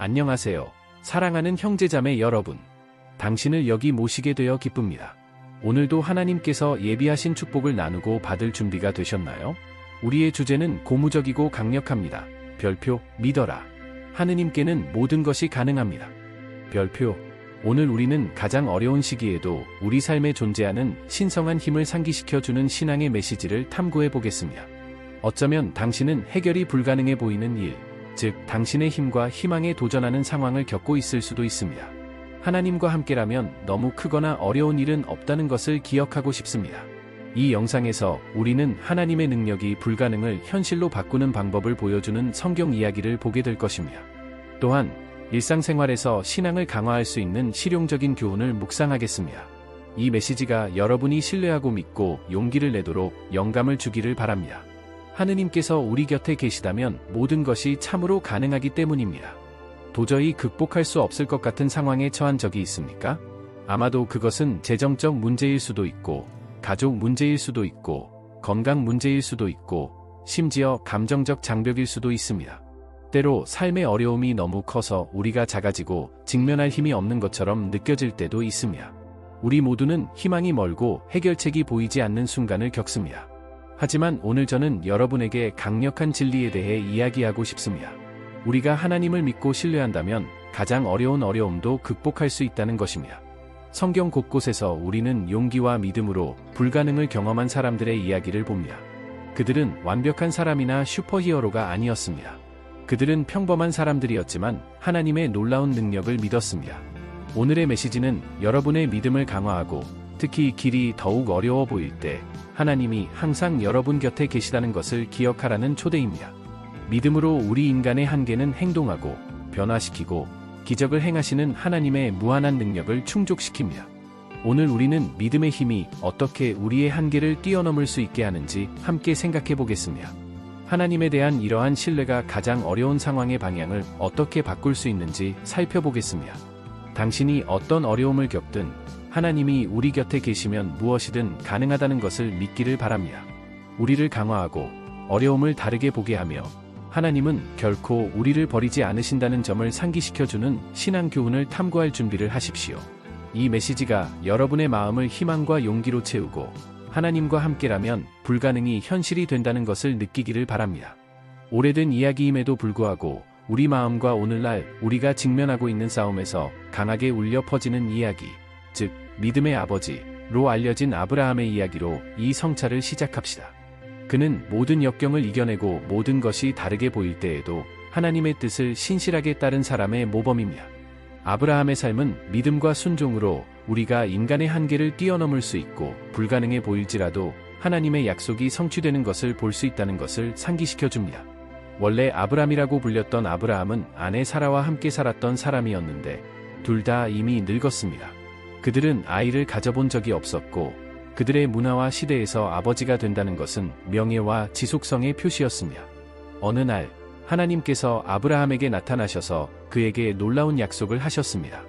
안녕하세요. 사랑하는 형제자매 여러분. 당신을 여기 모시게 되어 기쁩니다. 오늘도 하나님께서 예비하신 축복을 나누고 받을 준비가 되셨나요? 우리의 주제는 고무적이고 강력합니다. 별표, 믿어라. 하느님께는 모든 것이 가능합니다. 별표, 오늘 우리는 가장 어려운 시기에도 우리 삶에 존재하는 신성한 힘을 상기시켜주는 신앙의 메시지를 탐구해 보겠습니다. 어쩌면 당신은 해결이 불가능해 보이는 일, 즉 당신의 힘과 희망에 도전하는 상황을 겪고 있을 수도 있습니다. 하나님과 함께라면 너무 크거나 어려운 일은 없다는 것을 기억하고 싶습니다. 이 영상에서 우리는 하나님의 능력이 불가능을 현실로 바꾸는 방법을 보여주는 성경 이야기를 보게 될 것입니다. 또한 일상생활에서 신앙을 강화할 수 있는 실용적인 교훈을 묵상하겠습니다. 이 메시지가 여러분이 신뢰하고 믿고 용기를 내도록 영감을 주기를 바랍니다. 하느님께서 우리 곁에 계시다면 모든 것이 참으로 가능하기 때문입니다. 도저히 극복할 수 없을 것 같은 상황에 처한 적이 있습니까? 아마도 그것은 재정적 문제일 수도 있고, 가족 문제일 수도 있고, 건강 문제일 수도 있고, 심지어 감정적 장벽일 수도 있습니다. 때로 삶의 어려움이 너무 커서 우리가 작아지고 직면할 힘이 없는 것처럼 느껴질 때도 있습니다. 우리 모두는 희망이 멀고 해결책이 보이지 않는 순간을 겪습니다. 하지만 오늘 저는 여러분에게 강력한 진리에 대해 이야기하고 싶습니다. 우리가 하나님을 믿고 신뢰한다면 가장 어려운 어려움도 극복할 수 있다는 것입니다. 성경 곳곳에서 우리는 용기와 믿음으로 불가능을 경험한 사람들의 이야기를 봅니다. 그들은 완벽한 사람이나 슈퍼히어로가 아니었습니다. 그들은 평범한 사람들이었지만 하나님의 놀라운 능력을 믿었습니다. 오늘의 메시지는 여러분의 믿음을 강화하고 특히 길이 더욱 어려워 보일 때 하나님이 항상 여러분 곁에 계시다는 것을 기억하라는 초대입니다. 믿음으로 우리 인간의 한계는 행동하고 변화시키고 기적을 행하시는 하나님의 무한한 능력을 충족시킵니다. 오늘 우리는 믿음의 힘이 어떻게 우리의 한계를 뛰어넘을 수 있게 하는지 함께 생각해 보겠습니다. 하나님에 대한 이러한 신뢰가 가장 어려운 상황의 방향을 어떻게 바꿀 수 있는지 살펴보겠습니다. 당신이 어떤 어려움을 겪든 하나님이 우리 곁에 계시면 무엇이든 가능하다는 것을 믿기를 바랍니다. 우리를 강화하고 어려움을 다르게 보게 하며 하나님은 결코 우리를 버리지 않으신다는 점을 상기시켜주는 신앙 교훈을 탐구할 준비를 하십시오. 이 메시지가 여러분의 마음을 희망과 용기로 채우고 하나님과 함께라면 불가능이 현실이 된다는 것을 느끼기를 바랍니다. 오래된 이야기임에도 불구하고 우리 마음과 오늘날 우리가 직면하고 있는 싸움에서 강하게 울려 퍼지는 이야기, 즉 믿음의 아버지로 알려진 아브라함의 이야기로 이 성찰을 시작합시다. 그는 모든 역경을 이겨내고 모든 것이 다르게 보일 때에도 하나님의 뜻을 신실하게 따른 사람의 모범입니다. 아브라함의 삶은 믿음과 순종으로 우리가 인간의 한계를 뛰어넘을 수 있고 불가능해 보일지라도 하나님의 약속이 성취되는 것을 볼 수 있다는 것을 상기시켜줍니다. 원래 아브람이라고 불렸던 아브라함은 아내 사라와 함께 살았던 사람이었는데 둘 다 이미 늙었습니다. 그들은 아이를 가져본 적이 없었고 그들의 문화와 시대에서 아버지가 된다는 것은 명예와 지속성의 표시였습니다. 어느 날 하나님께서 아브라함에게 나타나셔서 그에게 놀라운 약속을 하셨습니다.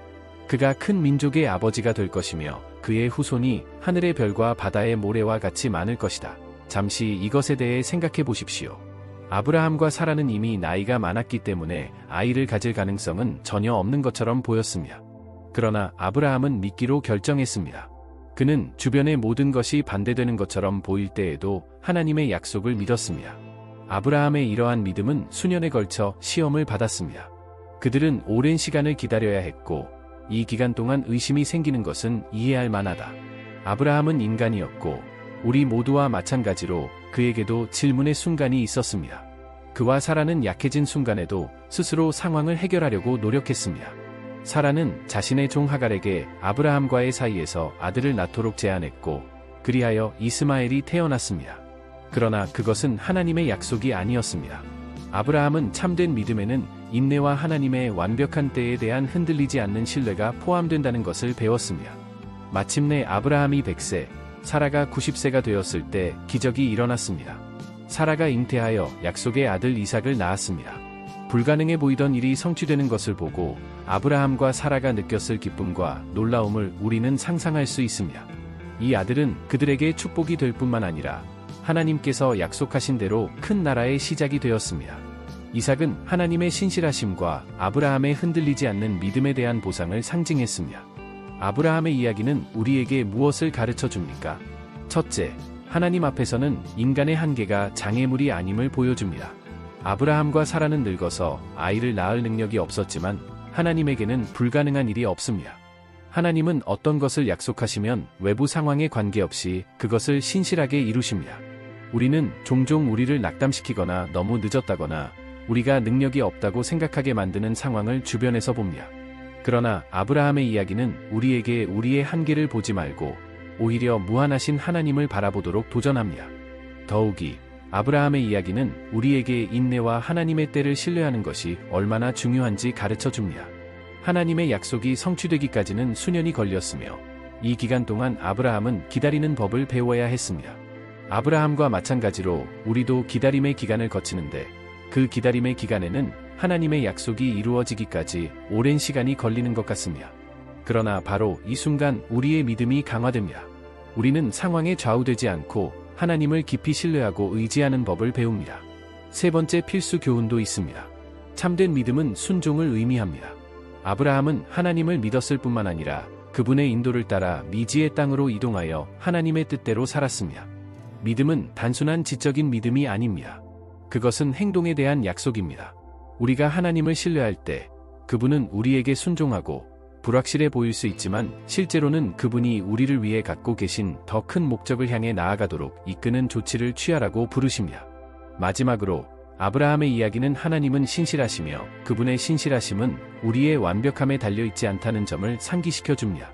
그가 큰 민족의 아버지가 될 것이며 그의 후손이 하늘의 별과 바다의 모래와 같이 많을 것이다. 잠시 이것에 대해 생각해 보십시오. 아브라함과 사라는 이미 나이가 많았기 때문에 아이를 가질 가능성은 전혀 없는 것처럼 보였습니다. 그러나 아브라함은 믿기로 결정했습니다. 그는 주변의 모든 것이 반대되는 것처럼 보일 때에도 하나님의 약속을 믿었습니다. 아브라함의 이러한 믿음은 수년에 걸쳐 시험을 받았습니다. 그들은 오랜 시간을 기다려야 했고 이 기간 동안 의심이 생기는 것은 이해할 만하다. 아브라함은 인간이었고 우리 모두와 마찬가지로 그에게도 질문의 순간이 있었습니다. 그와 사라는 약해진 순간에도 스스로 상황을 해결하려고 노력했습니다. 사라는 자신의 종 하갈에게 아브라함과의 사이에서 아들을 낳도록 제안했고 그리하여 이스마엘이 태어났습니다. 그러나 그것은 하나님의 약속이 아니었습니다. 아브라함은 참된 믿음에는 인내와 하나님의 완벽한 때에 대한 흔들리지 않는 신뢰가 포함된다는 것을 배웠습니다. 마침내 아브라함이 100세, 사라가 90세가 되었을 때 기적이 일어났습니다. 사라가 잉태하여 약속의 아들 이삭을 낳았습니다. 불가능해 보이던 일이 성취되는 것을 보고 아브라함과 사라가 느꼈을 기쁨과 놀라움을 우리는 상상할 수 있습니다. 이 아들은 그들에게 축복이 될 뿐만 아니라 하나님께서 약속하신 대로 큰 나라의 시작이 되었습니다. 이삭은 하나님의 신실하심과 아브라함의 흔들리지 않는 믿음에 대한 보상을 상징했습니다. 아브라함의 이야기는 우리에게 무엇을 가르쳐 줍니까? 첫째, 하나님 앞에서는 인간의 한계가 장애물이 아님을 보여줍니다. 아브라함과 사라는 늙어서 아이를 낳을 능력이 없었지만 하나님에게는 불가능한 일이 없습니다. 하나님은 어떤 것을 약속하시면 외부 상황에 관계없이 그것을 신실하게 이루십니다. 우리는 종종 우리를 낙담시키거나 너무 늦었다거나 우리가 능력이 없다고 생각하게 만드는 상황을 주변에서 봅니다. 그러나 아브라함의 이야기는 우리에게 우리의 한계를 보지 말고 오히려 무한하신 하나님을 바라보도록 도전합니다. 더욱이 아브라함의 이야기는 우리에게 인내와 하나님의 때를 신뢰하는 것이 얼마나 중요한지 가르쳐 줍니다. 하나님의 약속이 성취되기까지는 수년이 걸렸으며 이 기간 동안 아브라함은 기다리는 법을 배워야 했습니다. 아브라함과 마찬가지로 우리도 기다림의 기간을 거치는데 그 기다림의 기간에는 하나님의 약속이 이루어지기까지 오랜 시간이 걸리는 것 같습니다. 그러나 바로 이 순간 우리의 믿음이 강화됩니다. 우리는 상황에 좌우되지 않고 하나님을 깊이 신뢰하고 의지하는 법을 배웁니다. 세 번째 필수 교훈도 있습니다. 참된 믿음은 순종을 의미합니다. 아브라함은 하나님을 믿었을 뿐만 아니라 그분의 인도를 따라 미지의 땅으로 이동하여 하나님의 뜻대로 살았습니다. 믿음은 단순한 지적인 믿음이 아닙니다. 그것은 행동에 대한 약속입니다. 우리가 하나님을 신뢰할 때 그분은 우리에게 순종하고 불확실해 보일 수 있지만 실제로는 그분이 우리를 위해 갖고 계신 더 큰 목적을 향해 나아가도록 이끄는 조치를 취하라고 부르십니다. 마지막으로 아브라함의 이야기는 하나님은 신실하시며 그분의 신실하심은 우리의 완벽함에 달려있지 않다는 점을 상기시켜 줍니다.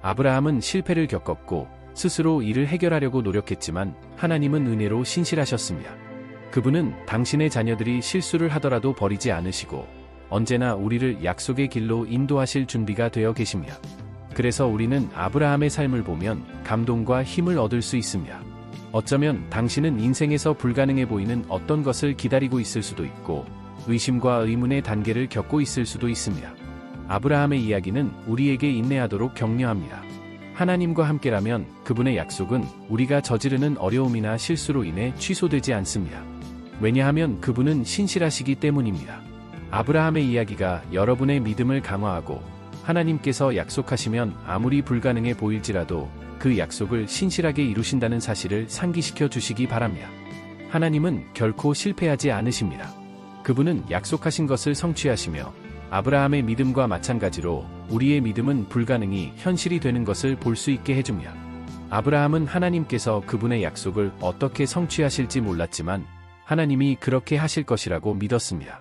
아브라함은 실패를 겪었고 스스로 이를 해결하려고 노력했지만 하나님은 은혜로 신실하셨습니다. 그분은 당신의 자녀들이 실수를 하더라도 버리지 않으시고 언제나 우리를 약속의 길로 인도하실 준비가 되어 계십니다. 그래서 우리는 아브라함의 삶을 보면 감동과 힘을 얻을 수 있습니다. 어쩌면 당신은 인생에서 불가능해 보이는 어떤 것을 기다리고 있을 수도 있고 의심과 의문의 단계를 겪고 있을 수도 있습니다. 아브라함의 이야기는 우리에게 인내하도록 격려합니다. 하나님과 함께라면 그분의 약속은 우리가 저지르는 어려움이나 실수로 인해 취소되지 않습니다. 왜냐하면 그분은 신실하시기 때문입니다. 아브라함의 이야기가 여러분의 믿음을 강화하고 하나님께서 약속하시면 아무리 불가능해 보일지라도 그 약속을 신실하게 이루신다는 사실을 상기시켜 주시기 바랍니다. 하나님은 결코 실패하지 않으십니다. 그분은 약속하신 것을 성취하시며 아브라함의 믿음과 마찬가지로 우리의 믿음은 불가능이 현실이 되는 것을 볼 수 있게 해줍니다. 아브라함은 하나님께서 그분의 약속을 어떻게 성취하실지 몰랐지만 하나님이 그렇게 하실 것이라고 믿었습니다.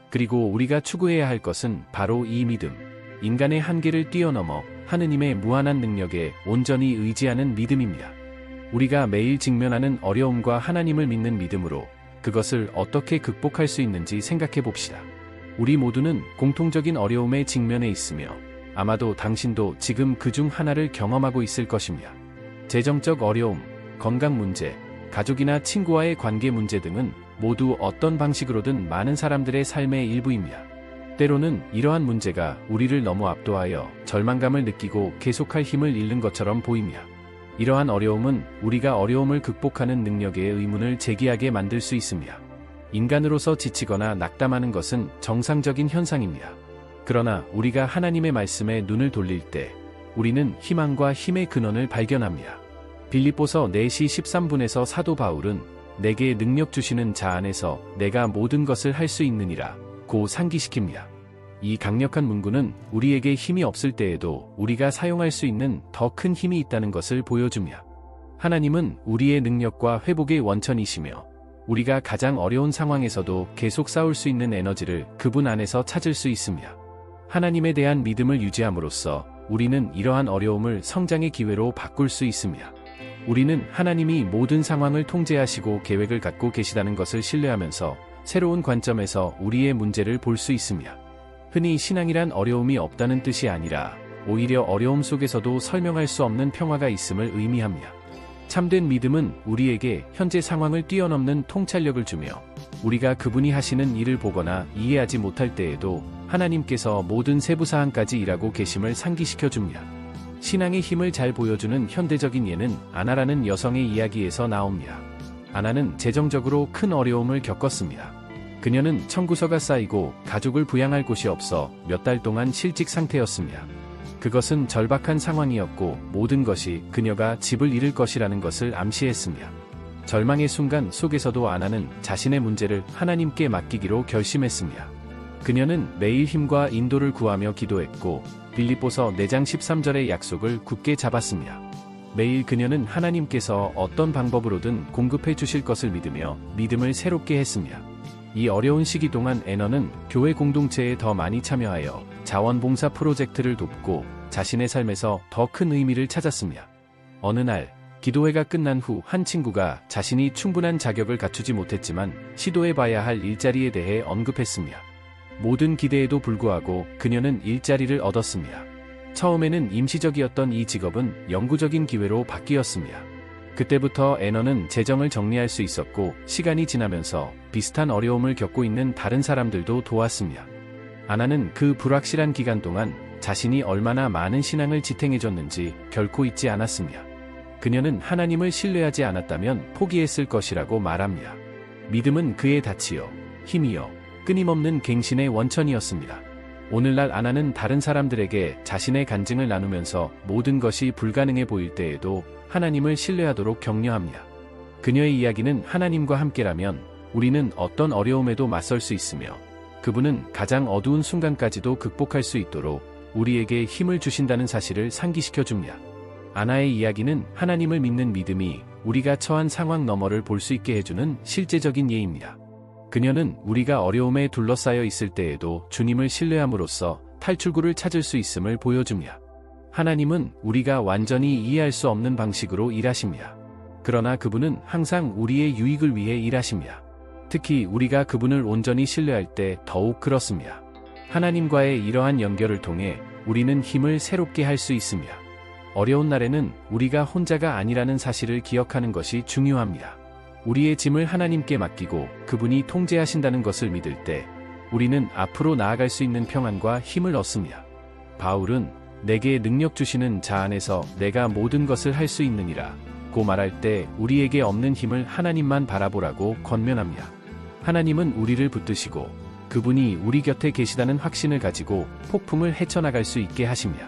그리고 우리가 추구해야 할 것은 바로 이 믿음, 인간의 한계를 뛰어넘어 하느님의 무한한 능력에 온전히 의지하는 믿음입니다. 우리가 매일 직면하는 어려움과 하나님을 믿는 믿음으로 그것을 어떻게 극복할 수 있는지 생각해 봅시다. 우리 모두는 공통적인 어려움에 직면해 있으며 아마도 당신도 지금 그중 하나를 경험하고 있을 것입니다. 재정적 어려움, 건강 문제, 가족이나 친구와의 관계 문제 등은 모두 어떤 방식으로든 많은 사람들의 삶의 일부입니다. 때로는 이러한 문제가 우리를 너무 압도하여 절망감을 느끼고 계속할 힘을 잃는 것처럼 보입니다. 이러한 어려움은 우리가 어려움을 극복하는 능력의 의문을 제기하게 만들 수 있습니다. 인간으로서 지치거나 낙담하는 것은 정상적인 현상입니다. 그러나 우리가 하나님의 말씀에 눈을 돌릴 때 우리는 희망과 힘의 근원을 발견합니다. 빌립보서 4시 13분에서 사도 바울은 내게 능력 주시는 자 안에서 내가 모든 것을 할 수 있느니라 고 상기시킵니다. 이 강력한 문구는 우리에게 힘이 없을 때에도 우리가 사용할 수 있는 더 큰 힘이 있다는 것을 보여줍니다. 하나님은 우리의 능력과 회복의 원천이시며 우리가 가장 어려운 상황에서도 계속 싸울 수 있는 에너지를 그분 안에서 찾을 수 있습니다. 하나님에 대한 믿음을 유지함으로써 우리는 이러한 어려움을 성장의 기회로 바꿀 수 있습니다. 우리는 하나님이 모든 상황을 통제하시고 계획을 갖고 계시다는 것을 신뢰하면서 새로운 관점에서 우리의 문제를 볼 수 있습니다. 흔히 신앙이란 어려움이 없다는 뜻이 아니라 오히려 어려움 속에서도 설명할 수 없는 평화가 있음을 의미합니다. 참된 믿음은 우리에게 현재 상황을 뛰어넘는 통찰력을 주며 우리가 그분이 하시는 일을 보거나 이해하지 못할 때에도 하나님께서 모든 세부사항까지 일하고 계심을 상기시켜 줍니다. 신앙의 힘을 잘 보여주는 현대적인 예는 아나라는 여성의 이야기에서 나옵니다. 아나는 재정적으로 큰 어려움을 겪었습니다. 그녀는 청구서가 쌓이고 가족을 부양할 곳이 없어 몇 달 동안 실직 상태였습니다. 그것은 절박한 상황이었고 모든 것이 그녀가 집을 잃을 것이라는 것을 암시했습니다. 절망의 순간 속에서도 아나는 자신의 문제를 하나님께 맡기기로 결심했습니다. 그녀는 매일 힘과 인도를 구하며 기도했고 빌립보서 4장 13절의 약속을 굳게 잡았습니다. 매일 그녀는 하나님께서 어떤 방법으로든 공급해 주실 것을 믿으며 믿음을 새롭게 했습니다. 이 어려운 시기 동안 애너는 교회 공동체에 더 많이 참여하여 자원봉사 프로젝트를 돕고 자신의 삶에서 더 큰 의미를 찾았습니다. 어느 날 기도회가 끝난 후 한 친구가 자신이 충분한 자격을 갖추지 못했지만 시도해봐야 할 일자리에 대해 언급했습니다. 모든 기대에도 불구하고 그녀는 일자리를 얻었습니다. 처음에는 임시적이었던 이 직업은 영구적인 기회로 바뀌었습니다. 그때부터 애너는 재정을 정리할 수 있었고 시간이 지나면서 비슷한 어려움을 겪고 있는 다른 사람들도 도왔습니다. 아나는 그 불확실한 기간 동안 자신이 얼마나 많은 신앙을 지탱해줬는지 결코 잊지 않았습니다. 그녀는 하나님을 신뢰하지 않았다면 포기했을 것이라고 말합니다. 믿음은 그의 닻이요, 힘이요, 끊임없는 갱신의 원천이었습니다. 오늘날 아나는 다른 사람들에게 자신의 간증을 나누면서 모든 것이 불가능해 보일 때에도 하나님을 신뢰하도록 격려합니다. 그녀의 이야기는 하나님과 함께라면 우리는 어떤 어려움에도 맞설 수 있으며 그분은 가장 어두운 순간까지도 극복할 수 있도록 우리에게 힘을 주신다는 사실을 상기시켜 줍니다. 아나의 이야기는 하나님을 믿는 믿음이 우리가 처한 상황 너머를 볼 수 있게 해주는 실제적인 예입니다. 그녀는 우리가 어려움에 둘러싸여 있을 때에도 주님을 신뢰함으로써 탈출구를 찾을 수 있음을 보여줍니다. 하나님은 우리가 완전히 이해할 수 없는 방식으로 일하십니다. 그러나 그분은 항상 우리의 유익을 위해 일하십니다. 특히 우리가 그분을 온전히 신뢰할 때 더욱 그렇습니다. 하나님과의 이러한 연결을 통해 우리는 힘을 새롭게 할 수 있습니다. 어려운 날에는 우리가 혼자가 아니라는 사실을 기억하는 것이 중요합니다. 우리의 짐을 하나님께 맡기고 그분이 통제하신다는 것을 믿을 때 우리는 앞으로 나아갈 수 있는 평안과 힘을 얻습니다. 바울은 내게 능력 주시는 자 안에서 내가 모든 것을 할 수 있느니라 고 말할 때 우리에게 없는 힘을 하나님만 바라보라고 권면합니다. 하나님은 우리를 붙드시고 그분이 우리 곁에 계시다는 확신을 가지고 폭풍을 헤쳐나갈 수 있게 하십니다.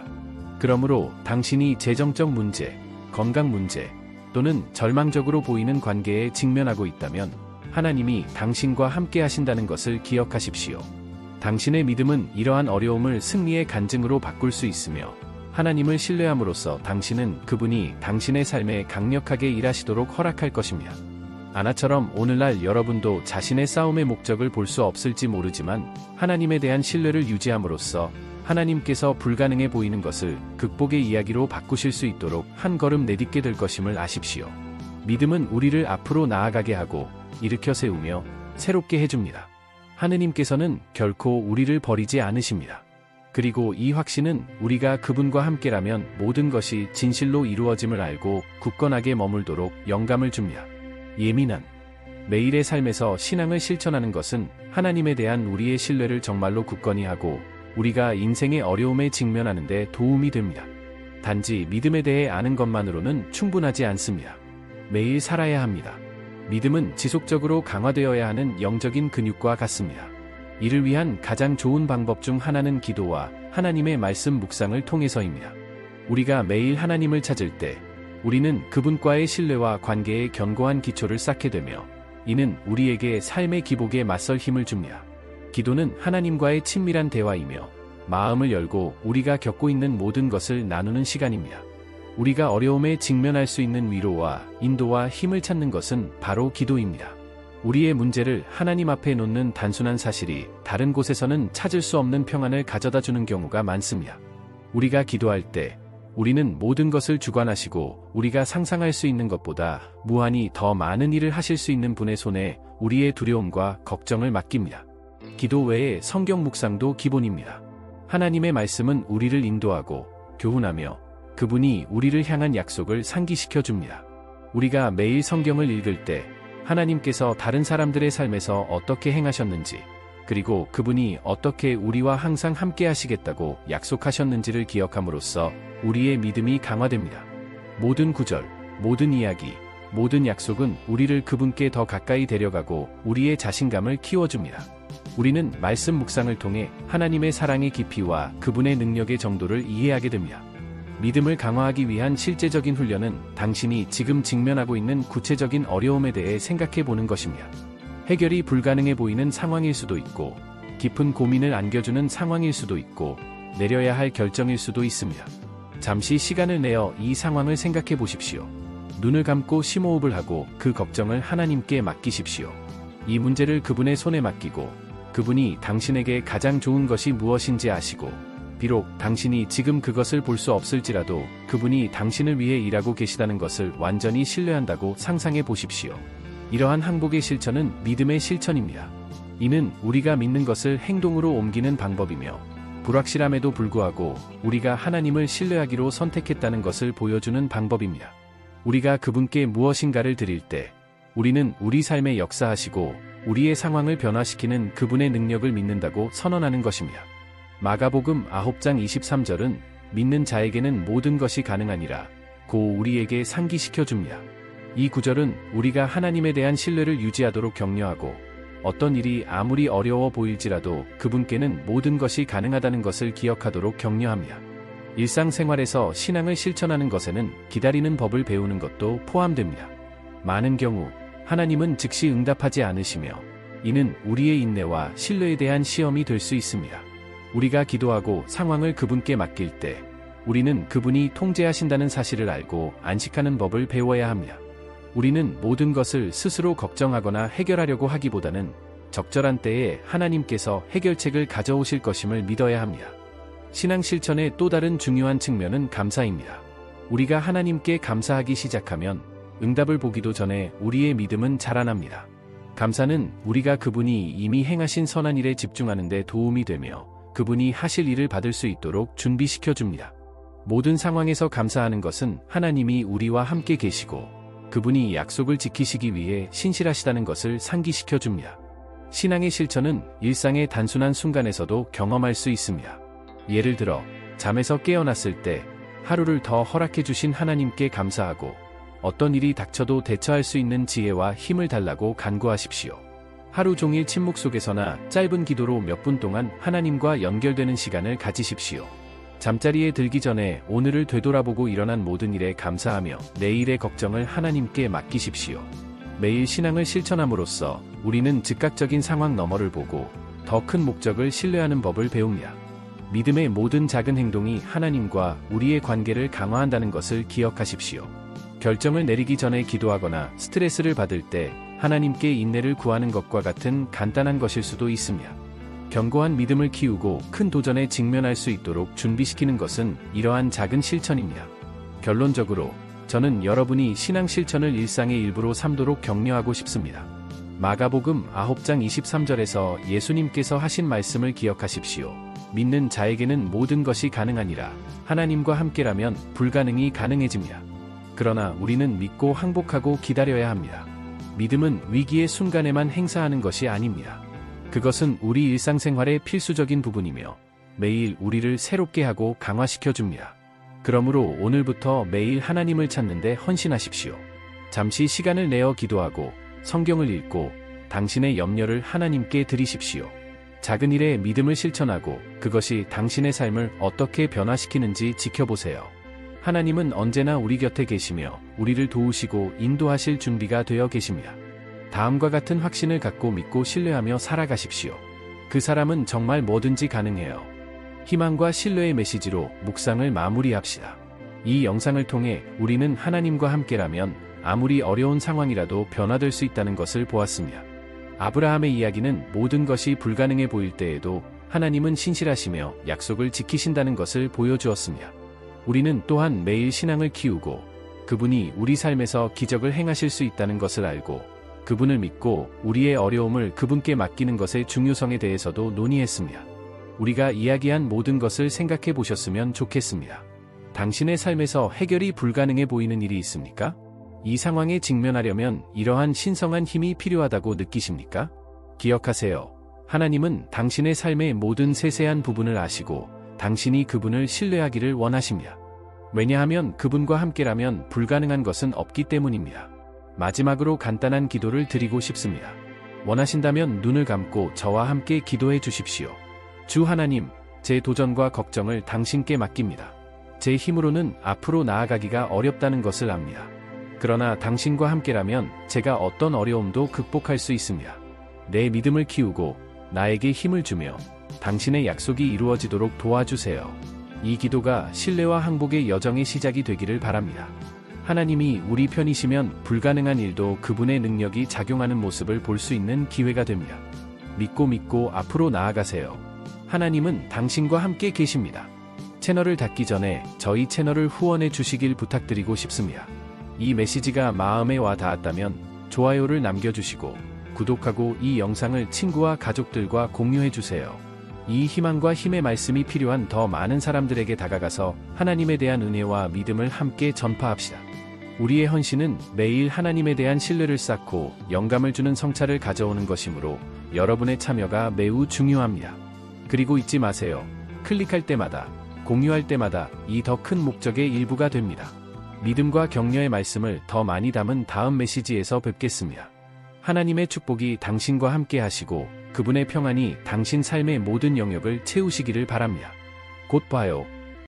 그러므로 당신이 재정적 문제, 건강 문제 또는 절망적으로 보이는 관계에 직면하고 있다면 하나님이 당신과 함께 하신다는 것을 기억하십시오. 당신의 믿음은 이러한 어려움을 승리의 간증으로 바꿀 수 있으며 하나님을 신뢰함으로써 당신은 그분이 당신의 삶에 강력하게 일하시도록 허락할 것입니다. 아나처럼 오늘날 여러분도 자신의 싸움의 목적을 볼 수 없을지 모르지만 하나님에 대한 신뢰를 유지함으로써 하나님께서 불가능해 보이는 것을 극복의 이야기로 바꾸실 수 있도록 한 걸음 내딛게 될 것임을 아십시오. 믿음은 우리를 앞으로 나아가게 하고 일으켜 세우며 새롭게 해줍니다. 하느님께서는 결코 우리를 버리지 않으십니다. 그리고 이 확신은 우리가 그분과 함께라면 모든 것이 진실로 이루어짐을 알고 굳건하게 머물도록 영감을 줍니다. 예민한 매일의 삶에서 신앙을 실천하는 것은 하나님에 대한 우리의 신뢰를 정말로 굳건히 하고 우리가 인생의 어려움에 직면하는 데 도움이 됩니다. 단지 믿음에 대해 아는 것만으로는 충분하지 않습니다. 매일 살아야 합니다. 믿음은 지속적으로 강화되어야 하는 영적인 근육과 같습니다. 이를 위한 가장 좋은 방법 중 하나는 기도와 하나님의 말씀 묵상을 통해서입니다. 우리가 매일 하나님을 찾을 때 우리는 그분과의 신뢰와 관계에 견고한 기초를 쌓게 되며 이는 우리에게 삶의 기복에 맞설 힘을 줍니다. 기도는 하나님과의 친밀한 대화이며 마음을 열고 우리가 겪고 있는 모든 것을 나누는 시간입니다. 우리가 어려움에 직면할 수 있는 위로와 인도와 힘을 찾는 것은 바로 기도입니다. 우리의 문제를 하나님 앞에 놓는 단순한 사실이 다른 곳에서는 찾을 수 없는 평안을 가져다 주는 경우가 많습니다. 우리가 기도할 때 우리는 모든 것을 주관하시고 우리가 상상할 수 있는 것보다 무한히 더 많은 일을 하실 수 있는 분의 손에 우리의 두려움과 걱정을 맡깁니다. 기도 외에 성경 묵상도 기본입니다. 하나님의 말씀은 우리를 인도하고 교훈하며 그분이 우리를 향한 약속을 상기시켜 줍니다. 우리가 매일 성경을 읽을 때 하나님께서 다른 사람들의 삶에서 어떻게 행하셨는지 그리고 그분이 어떻게 우리와 항상 함께 하시겠다고 약속하셨는지를 기억함으로써 우리의 믿음이 강화됩니다. 모든 구절, 모든 이야기, 모든 약속은 우리를 그분께 더 가까이 데려가고 우리의 자신감을 키워줍니다. 우리는 말씀 묵상을 통해 하나님의 사랑의 깊이와 그분의 능력의 정도를 이해하게 됩니다. 믿음을 강화하기 위한 실제적인 훈련은 당신이 지금 직면하고 있는 구체적인 어려움에 대해 생각해 보는 것입니다. 해결이 불가능해 보이는 상황일 수도 있고, 깊은 고민을 안겨주는 상황일 수도 있고, 내려야 할 결정일 수도 있습니다. 잠시 시간을 내어 이 상황을 생각해 보십시오. 눈을 감고 심호흡을 하고 그 걱정을 하나님께 맡기십시오. 이 문제를 그분의 손에 맡기고, 그분이 당신에게 가장 좋은 것이 무엇인지 아시고, 비록 당신이 지금 그것을 볼 수 없을지라도 그분이 당신을 위해 일하고 계시다는 것을 완전히 신뢰한다고 상상해 보십시오. 이러한 항복의 실천은 믿음의 실천입니다. 이는 우리가 믿는 것을 행동으로 옮기는 방법이며, 불확실함에도 불구하고 우리가 하나님을 신뢰하기로 선택했다는 것을 보여주는 방법입니다. 우리가 그분께 무엇인가를 드릴 때, 우리는 우리 삶에 역사하시고 우리의 상황을 변화시키는 그분의 능력을 믿는다고 선언하는 것입니다. 마가복음 9장 23절은 믿는 자에게는 모든 것이 가능하니라 고 우리에게 상기시켜 줍니다. 이 구절은 우리가 하나님에 대한 신뢰를 유지하도록 격려하고, 어떤 일이 아무리 어려워 보일지라도 그분께는 모든 것이 가능하다는 것을 기억하도록 격려합니다. 일상생활에서 신앙을 실천하는 것에는 기다리는 법을 배우는 것도 포함됩니다. 많은 경우 하나님은 즉시 응답하지 않으시며, 이는 우리의 인내와 신뢰에 대한 시험이 될 수 있습니다. 우리가 기도하고 상황을 그분께 맡길 때, 우리는 그분이 통제하신다는 사실을 알고 안식하는 법을 배워야 합니다. 우리는 모든 것을 스스로 걱정하거나 해결하려고 하기보다는 적절한 때에 하나님께서 해결책을 가져오실 것임을 믿어야 합니다. 신앙 실천의 또 다른 중요한 측면은 감사입니다. 우리가 하나님께 감사하기 시작하면 응답을 보기도 전에 우리의 믿음은 자라납니다. 감사는 우리가 그분이 이미 행하신 선한 일에 집중하는 데 도움이 되며, 그분이 하실 일을 받을 수 있도록 준비시켜 줍니다. 모든 상황에서 감사하는 것은 하나님이 우리와 함께 계시고 그분이 약속을 지키시기 위해 신실하시다는 것을 상기시켜 줍니다. 신앙의 실천은 일상의 단순한 순간에서도 경험할 수 있습니다. 예를 들어 잠에서 깨어났을 때 하루를 더 허락해 주신 하나님께 감사하고, 어떤 일이 닥쳐도 대처할 수 있는 지혜와 힘을 달라고 간구하십시오. 하루 종일 침묵 속에서나 짧은 기도로 몇 분 동안 하나님과 연결되는 시간을 가지십시오. 잠자리에 들기 전에 오늘을 되돌아보고 일어난 모든 일에 감사하며 내일의 걱정을 하나님께 맡기십시오. 매일 신앙을 실천함으로써 우리는 즉각적인 상황 너머를 보고 더 큰 목적을 신뢰하는 법을 배웁니다. 믿음의 모든 작은 행동이 하나님과 우리의 관계를 강화한다는 것을 기억하십시오. 결정을 내리기 전에 기도하거나 스트레스를 받을 때 하나님께 인내를 구하는 것과 같은 간단한 것일 수도 있습니다. 견고한 믿음을 키우고 큰 도전에 직면할 수 있도록 준비시키는 것은 이러한 작은 실천입니다. 결론적으로 저는 여러분이 신앙 실천을 일상의 일부로 삼도록 격려하고 싶습니다. 마가복음 9장 23절에서 예수님께서 하신 말씀을 기억하십시오. 믿는 자에게는 모든 것이 가능하니라. 하나님과 함께라면 불가능이 가능해집니다. 그러나 우리는 믿고 항복하고 기다려야 합니다. 믿음은 위기의 순간에만 행사하는 것이 아닙니다. 그것은 우리 일상생활의 필수적인 부분이며 매일 우리를 새롭게 하고 강화시켜 줍니다. 그러므로 오늘부터 매일 하나님을 찾는 데 헌신하십시오. 잠시 시간을 내어 기도하고 성경을 읽고 당신의 염려를 하나님께 드리십시오. 작은 일에 믿음을 실천하고 그것이 당신의 삶을 어떻게 변화시키는지 지켜보세요. 하나님은 언제나 우리 곁에 계시며 우리를 도우시고 인도하실 준비가 되어 계십니다. 다음과 같은 확신을 갖고 믿고 신뢰하며 살아가십시오. 그 사람은 정말 뭐든지 가능해요. 희망과 신뢰의 메시지로 묵상을 마무리합시다. 이 영상을 통해 우리는 하나님과 함께라면 아무리 어려운 상황이라도 변화될 수 있다는 것을 보았습니다. 아브라함의 이야기는 모든 것이 불가능해 보일 때에도 하나님은 신실하시며 약속을 지키신다는 것을 보여주었습니다. 우리는 또한 매일 신앙을 키우고 그분이 우리 삶에서 기적을 행하실 수 있다는 것을 알고 그분을 믿고 우리의 어려움을 그분께 맡기는 것의 중요성에 대해서도 논의했습니다. 우리가 이야기한 모든 것을 생각해 보셨으면 좋겠습니다. 당신의 삶에서 해결이 불가능해 보이는 일이 있습니까? 이 상황에 직면하려면 이러한 신성한 힘이 필요하다고 느끼십니까? 기억하세요. 하나님은 당신의 삶의 모든 세세한 부분을 아시고 당신이 그분을 신뢰하기를 원하십니다. 왜냐하면 그분과 함께라면 불가능한 것은 없기 때문입니다. 마지막으로 간단한 기도를 드리고 싶습니다. 원하신다면 눈을 감고 저와 함께 기도해 주십시오. 주 하나님, 제 도전과 걱정을 당신께 맡깁니다. 제 힘으로는 앞으로 나아가기가 어렵다는 것을 압니다. 그러나 당신과 함께라면 제가 어떤 어려움도 극복할 수 있습니다. 내 믿음을 키우고 나에게 힘을 주며 당신의 약속이 이루어지도록 도와주세요. 이 기도가 신뢰와 항복의 여정의 시작이 되기를 바랍니다. 하나님이 우리 편이시면 불가능한 일도 그분의 능력이 작용하는 모습을 볼 수 있는 기회가 됩니다. 믿고 앞으로 나아가세요. 하나님은 당신과 함께 계십니다. 채널을 닫기 전에 저희 채널을 후원해 주시길 부탁드리고 싶습니다. 이 메시지가 마음에 와 닿았다면 좋아요를 남겨주시고 구독하고 이 영상을 친구와 가족들과 공유해 주세요. 이 희망과 힘의 말씀이 필요한 더 많은 사람들에게 다가가서 하나님에 대한 은혜와 믿음을 함께 전파합시다. 우리의 헌신은 매일 하나님에 대한 신뢰를 쌓고 영감을 주는 성찰을 가져오는 것이므로 여러분의 참여가 매우 중요합니다. 그리고 잊지 마세요. 클릭할 때마다, 공유할 때마다 이 더 큰 목적의 일부가 됩니다. 믿음과 격려의 말씀을 더 많이 담은 다음 메시지에서 뵙겠습니다. 하나님의 축복이 당신과 함께 하시고 그분의 평안이 당신 삶의 모든 영역을 채우시기를 바랍니다. 곧 봐요.